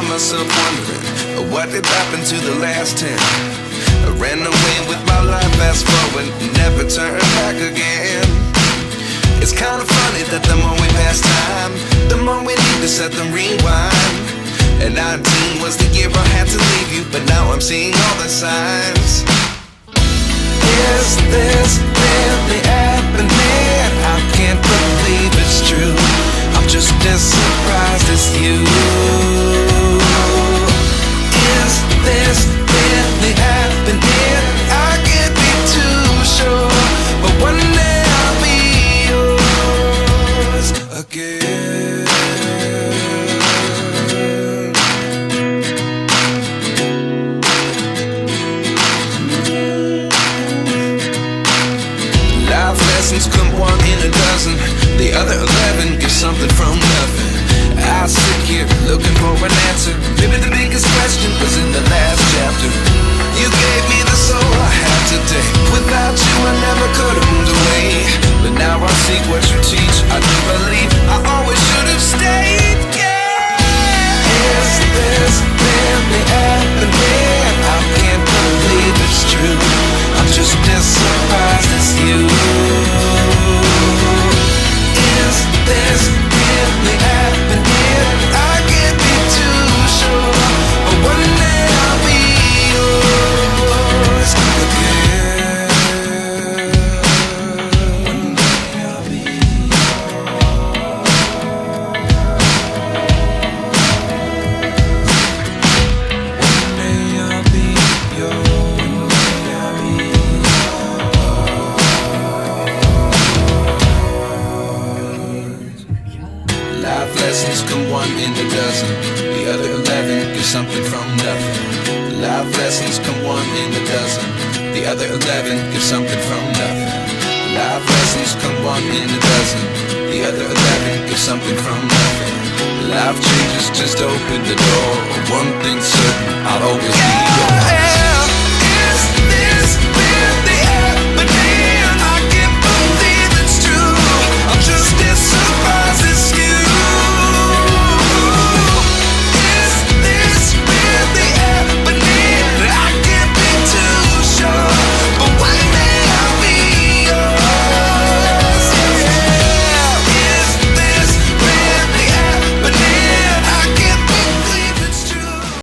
find myself wondering what did happen to the last 10. I ran away with my life, fast forward, never turn back again. It's kind of funny that the more we pass time, the more we need to set the rewind. And 19 was the year I had to leave you, but now I'm seeing all the signs. Is this really happening? I can't believe it's true. I'm just as surprised as you. Is this really happening? I can't be too sure, but one day I'll be yours again. Life lessons come one in a dozen. The other 11 give something from nothing. I sit here looking for an answer. Maybe the biggest question was in the last chapter. You gave me the soul I have today. Without you I never could have moved away. But now I see what you teach. I do believe I always should have stayed. Yeah. Is this really happening? I can't believe it's true. I'm just as surprised as you. Is this really happening? I can't be too sure, but one day I'll be yours again. One day I'll be Life lessons come one in a dozen. The other 11 give something from nothing. Life lessons come one in a dozen. The other 11 give something from nothing. Life lessons come one in a dozen. The other 11 give something from nothing. Life changes just open the door. One thing's certain, I'll always be yours.